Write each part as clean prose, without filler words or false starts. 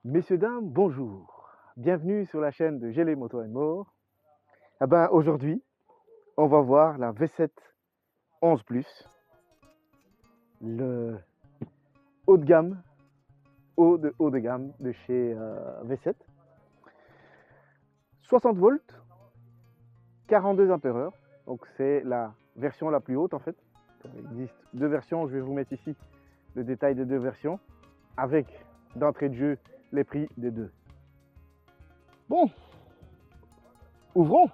Messieurs, dames, bonjour. Bienvenue sur la chaîne de Gélé Moto More. Aujourd'hui, on va voir la V7 11 Plus, le haut de gamme, haut de gamme de chez V7. 60 volts, 42 ampères. Donc c'est la version la plus haute en fait. Il existe deux versions, je vais vous mettre ici le détail des deux versions avec d'entrée de jeu les prix des deux. Bon, ouvrons.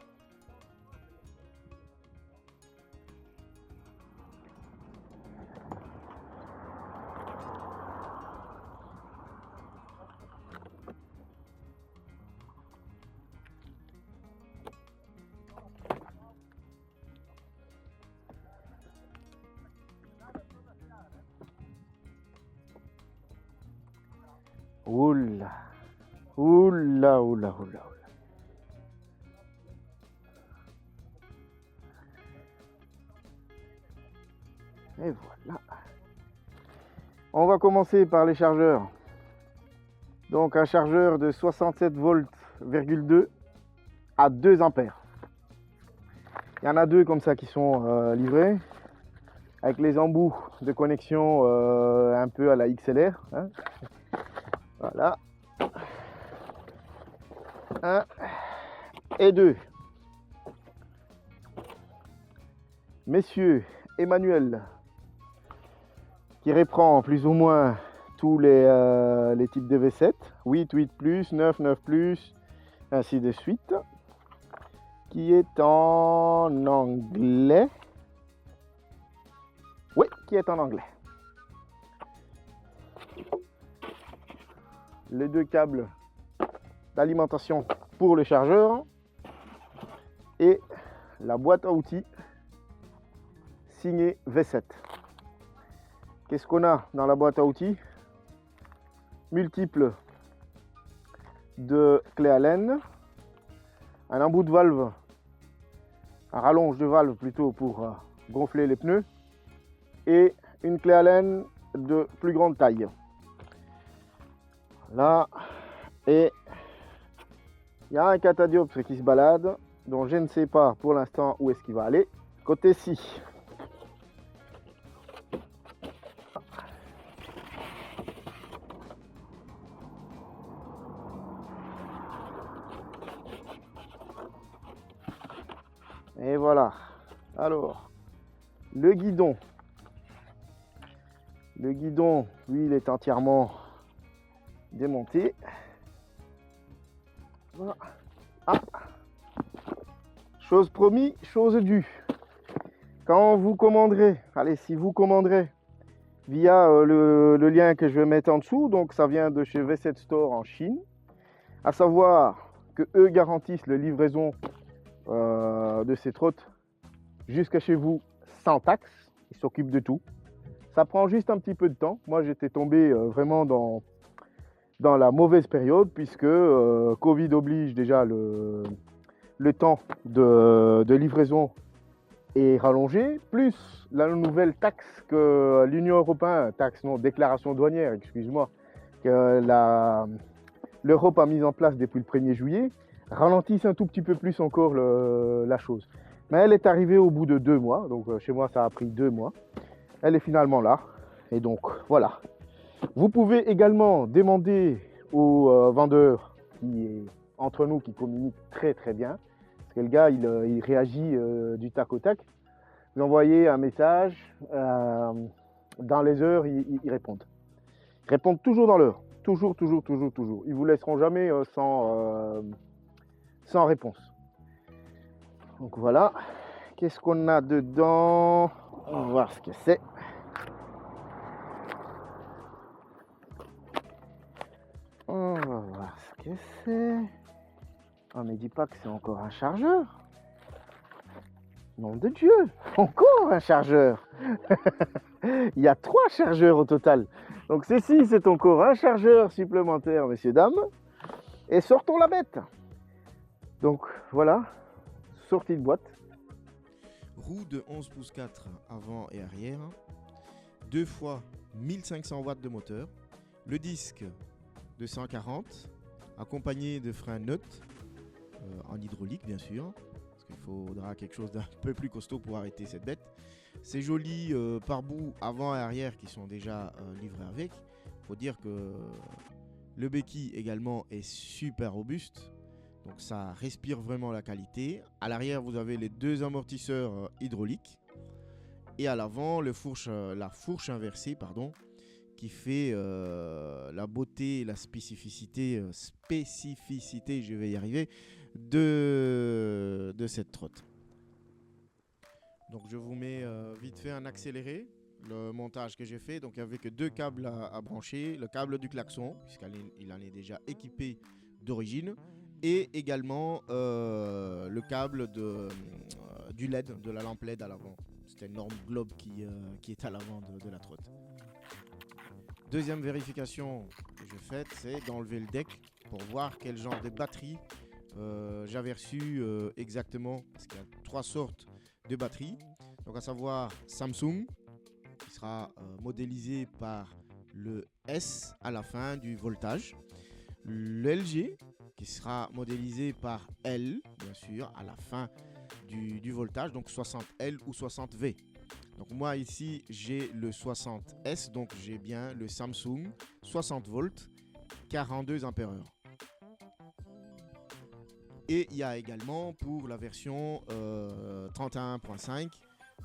Oula, oula, oula, oula, oula. Et voilà. On va commencer par les chargeurs. Donc un chargeur de 67 volts, à 2 ampères. Il y en a deux comme ça qui sont livrés avec les embouts de connexion un peu à la XLR. Hein. Voilà. 1 et 2. Messieurs, Emmanuel, qui reprend plus ou moins tous les types de V7, 8, 8+, 9, 9+, ainsi de suite, qui est en anglais. Oui, qui est en anglais. Les deux câbles d'alimentation pour le chargeur et la boîte à outils signée V7. Qu'est-ce qu'on a dans la boîte à outils? Multiples de clés Allen, un embout de valve, un rallonge de valve plutôt pour gonfler les pneus et une clé Allen de plus grande taille. Là, et il y a un catadioptre qui se balade, dont je ne sais pas pour l'instant où est-ce qu'il va aller. Côté-ci, et voilà. Alors, le guidon. Le guidon, lui, il est entièrement démonté. Voilà. Ah. Chose promis, chose due. Quand vous commanderez, allez, si vous commanderez via le lien que je vais mettre en dessous, donc ça vient de chez V7 Store en Chine, à savoir que eux garantissent la livraison de ces trottes jusqu'à chez vous sans taxe. Ils s'occupent de tout. Ça prend juste un petit peu de temps. Moi, j'étais tombé vraiment dans la mauvaise période puisque Covid oblige déjà le temps de livraison est rallongé, plus la nouvelle taxe que l'Union européenne, déclaration douanière, excuse-moi, que l'Europe a mise en place depuis le 1er juillet, ralentissent un tout petit peu plus encore la chose. Mais elle est arrivée au bout de 2 mois, donc chez moi ça a pris 2 mois. Elle est finalement là, et donc voilà. Vous pouvez également demander au vendeur qui est entre nous, qui communique très très bien, parce que le gars il réagit du tac au tac. Vous envoyez un message, dans les heures ils répondent. Ils répondent toujours dans l'heure, toujours. Ils vous laisseront jamais sans réponse. Donc voilà, qu'est-ce qu'on a dedans? On va voir ce que c'est. On va voir ce que c'est. Oh, mais dis pas que c'est encore un chargeur. Nom de Dieu, encore un chargeur. Il y a 3 chargeurs au total. Donc ceci, c'est encore un chargeur supplémentaire, messieurs, dames. Et sortons la bête. Donc voilà, sortie de boîte. Roue de 11 pouces 4 avant et arrière. 2 fois 1500 watts de moteur. Le disque de 140, accompagné de freins neutres, en hydraulique bien sûr, parce qu'il faudra quelque chose d'un peu plus costaud pour arrêter cette bête. C'est joli pare-boue avant et arrière qui sont déjà livrés avec. Il faut dire que le béquille également est super robuste, donc ça respire vraiment la qualité. À l'arrière, vous avez les 2 amortisseurs hydrauliques. Et à l'avant, la fourche inversée, qui fait la beauté et la spécificité, je vais y arriver, de cette trotte. Donc je vous mets vite fait un accéléré, le montage que j'ai fait, donc avec 2 câbles à brancher, le câble du klaxon, puisqu'il en est déjà équipé d'origine, et également le câble du LED, de la lampe LED à l'avant. C'est un énorme globe qui est à l'avant de la trotte. Deuxième vérification que j'ai faite, c'est d'enlever le deck pour voir quel genre de batterie j'avais reçu exactement, parce qu'il y a 3 sortes de batteries, donc à savoir Samsung, qui sera modélisé par le S à la fin du voltage, le LG, qui sera modélisé par L, bien sûr, à la fin du voltage, donc 60L ou 60V. Donc moi ici j'ai le 60S, donc j'ai bien le Samsung 60 volts 42 ampères heure. Et il y a également pour la version 31.5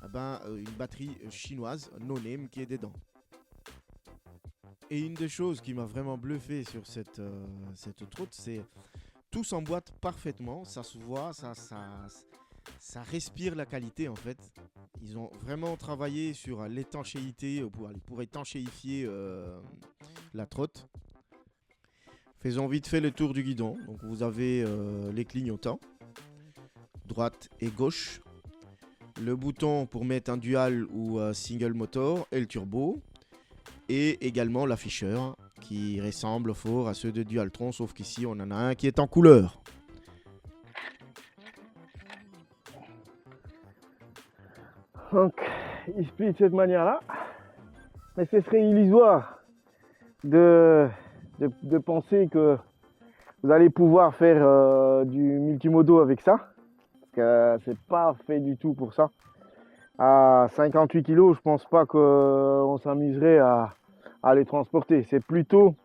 une batterie chinoise no name qui est dedans. Et une des choses qui m'a vraiment bluffé sur cette trotte, c'est tout s'emboîte parfaitement, ça se voit, ça respire la qualité en fait. Ils ont vraiment travaillé sur l'étanchéité pour étanchéifier la trotte. Faisons vite fait le tour du guidon. Donc vous avez les clignotants, droite et gauche. Le bouton pour mettre un dual ou single motor et le turbo. Et également l'afficheur qui ressemble fort à ceux de Dualtron, sauf qu'ici on en a un qui est en couleur. Donc, il split de cette manière-là. Mais ce serait illusoire de penser que vous allez pouvoir faire du multimodo avec ça. Parce que c'est pas fait du tout pour ça. À 58 kg, je pense pas qu'on s'amuserait à les transporter. C'est plutôt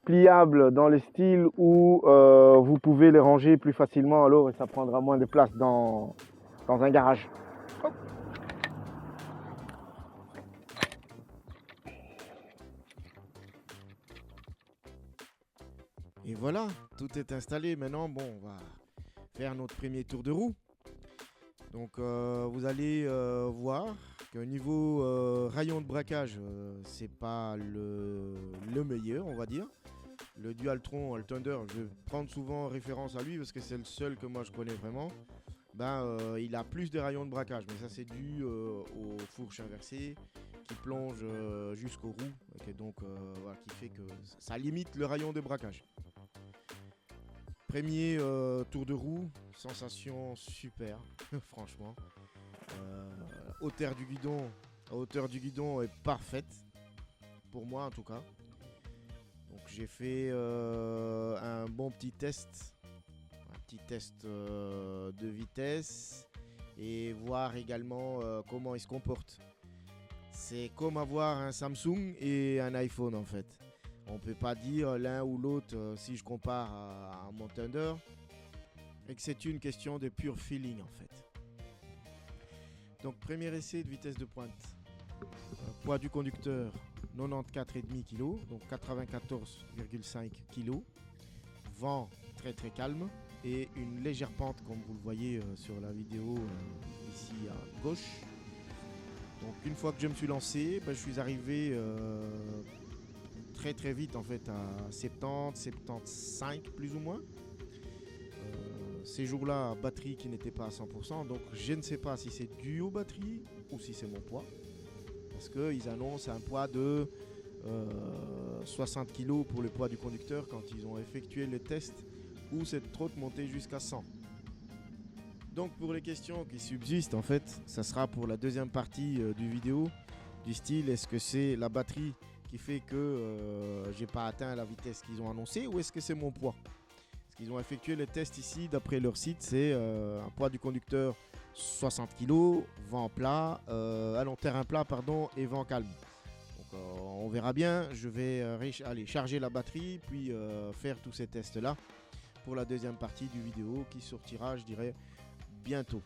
pliable dans les styles où vous pouvez les ranger plus facilement alors et ça prendra moins de place dans un garage. Hop. Et voilà, tout est installé. Maintenant, bon, on va faire notre premier tour de roue. Donc vous allez voir qu'au niveau rayon de braquage, c'est pas le meilleur, on va dire. Le Dualtron, le Thunder, je vais prendre souvent référence à lui parce que c'est le seul que moi je connais vraiment. Il a plus de rayons de braquage, mais ça c'est dû aux fourches inversées qui plongent jusqu'aux roues, okay, donc voilà, qui fait que ça limite le rayon de braquage. Premier tour de roue, sensation super, franchement. Hauteur du guidon est parfaite, pour moi en tout cas. Donc j'ai fait un bon petit test, de vitesse et voir également comment il se comporte. C'est comme avoir un Samsung et un iPhone en fait. On peut pas dire l'un ou l'autre si je compare à mon Thunder, et que c'est une question de pur feeling en fait. Donc premier essai de vitesse de pointe. Poids du conducteur 94,5 kg, donc 94,5 kg. Vent très très calme et une légère pente comme vous le voyez sur la vidéo ici à gauche. Donc une fois que je me suis lancé, je suis arrivé très très vite en fait à 70, 75 plus ou moins. Ces jours-là, batterie qui n'était pas à 100%, donc je ne sais pas si c'est dû aux batteries ou si c'est mon poids. Parce qu'ils annoncent un poids de 60 kg pour le poids du conducteur quand ils ont effectué le test où cette trotte montait jusqu'à 100. Donc pour les questions qui subsistent en fait, ça sera pour la deuxième partie du vidéo, du style est-ce que c'est la batterie qui fait que j'ai pas atteint la vitesse qu'ils ont annoncé, ou est-ce que c'est mon poids? Parce qu'ils ont effectué le test ici, d'après leur site, c'est un poids du conducteur 60 kg, vent plat, terrain plat pardon, et vent calme. Donc on verra bien, je vais aller charger la batterie, puis faire tous ces tests-là pour la deuxième partie du vidéo qui sortira, je dirais, bientôt.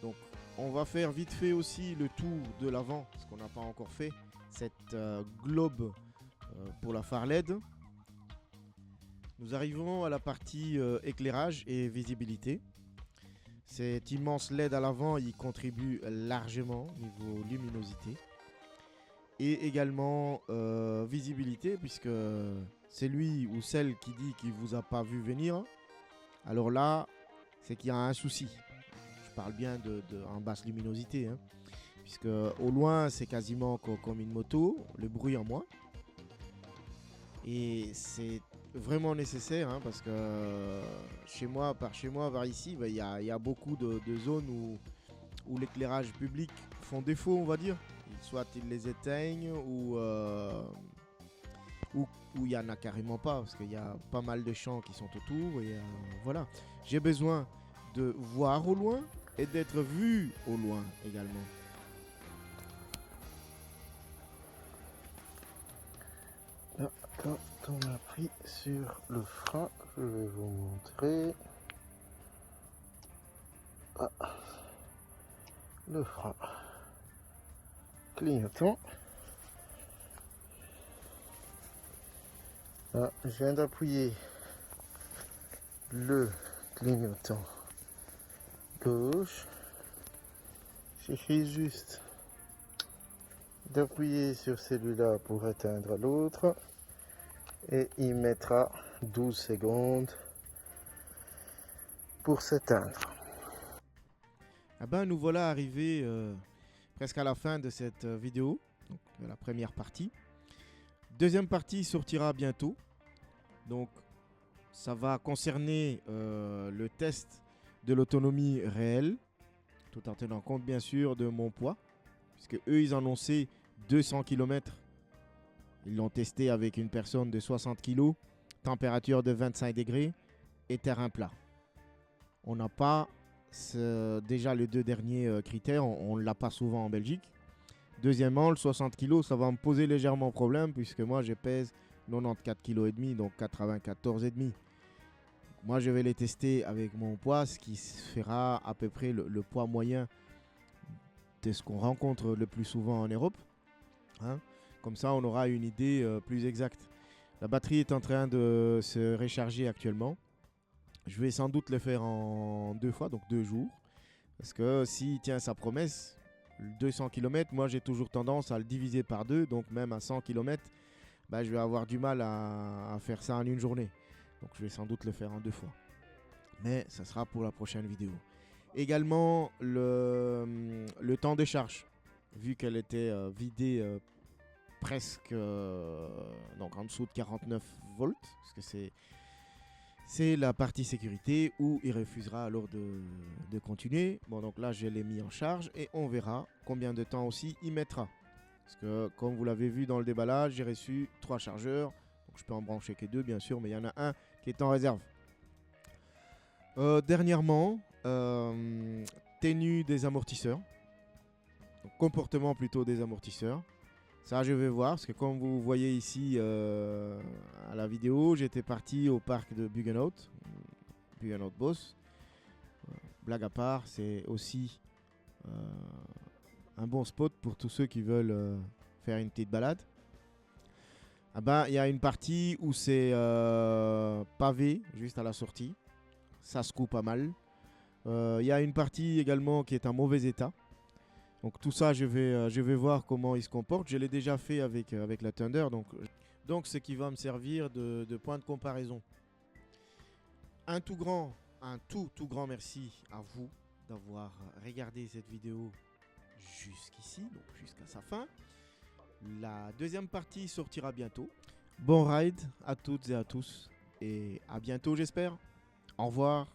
Donc on va faire vite fait aussi le tour de l'avant, ce qu'on n'a pas encore fait, cette globe pour la phare LED. Nous arrivons à la partie éclairage et visibilité. Cet immense LED à l'avant, il contribue largement au niveau luminosité. Et également visibilité, puisque c'est lui ou celle qui dit qu'il ne vous a pas vu venir. Alors là, c'est qu'il y a un souci. Je parle bien en basse luminosité, hein, puisque au loin, c'est quasiment comme une moto, le bruit en moins. Et c'est vraiment nécessaire, hein, parce que par chez moi, vers ici, il y a beaucoup de zones où l'éclairage public font défaut, on va dire. Soit ils les éteignent ou il n'y en a carrément pas, parce qu'il y a pas mal de champs qui sont autour. Et voilà, j'ai besoin de voir au loin et d'être vu au loin également. Là, quand on a pris sur le frein, je vais vous montrer. Ah, le frein clignotant. Là, je viens d'appuyer le clignotant gauche. J'essaie juste d'appuyer sur celui-là pour éteindre l'autre. Et il mettra 12 secondes pour s'éteindre. Ah ben, nous voilà arrivés presque à la fin de cette vidéo, donc de la première partie. Deuxième partie sortira bientôt. Donc ça va concerner le test de l'autonomie réelle, tout en tenant compte bien sûr de mon poids, puisque eux ils annonçaient 200 km. Ils l'ont testé avec une personne de 60 kg, température de 25 degrés et terrain plat. On n'a pas déjà les deux derniers critères, on ne l'a pas souvent en Belgique. Deuxièmement, le 60 kg, ça va me poser légèrement problème puisque moi je pèse 94,5 kg, donc 94,5 kg. Moi je vais les tester avec mon poids, ce qui fera à peu près le poids moyen de ce qu'on rencontre le plus souvent en Europe. Hein? Comme ça, on aura une idée plus exacte. La batterie est en train de se recharger actuellement. Je vais sans doute le faire en 2 fois, donc 2 jours. Parce que s'il tient sa promesse, 200 km, moi j'ai toujours tendance à le diviser par 2. Donc même à 100 km, je vais avoir du mal à faire ça en une journée. Donc je vais sans doute le faire en 2 fois. Mais ça sera pour la prochaine vidéo. Également le temps de charge. Vu qu'elle était vidée presque donc en dessous de 49 volts. Parce que c'est la partie sécurité où il refusera alors de continuer. Bon, donc là, je l'ai mis en charge et on verra combien de temps aussi il mettra. Parce que, comme vous l'avez vu dans le déballage, j'ai reçu 3 chargeurs. Donc, je peux en brancher que 2, bien sûr, mais il y en a un qui est en réserve. Dernièrement, tenue des amortisseurs. Donc, comportement plutôt des amortisseurs. Ça, je vais voir, parce que comme vous voyez ici à la vidéo, j'étais parti au parc de Buggenhout Boss. Blague à part, c'est aussi un bon spot pour tous ceux qui veulent faire une petite balade. Ah ben, il y a une partie où c'est pavé, juste à la sortie. Ça se coupe pas mal. Il y a une partie également qui est en mauvais état. Donc tout ça, je vais voir comment il se comporte. Je l'ai déjà fait avec la Thunder, donc ce qui va me servir de point de comparaison. Un tout grand merci à vous d'avoir regardé cette vidéo jusqu'ici, donc jusqu'à sa fin. La deuxième partie sortira bientôt. Bon ride à toutes et à tous et à bientôt j'espère. Au revoir.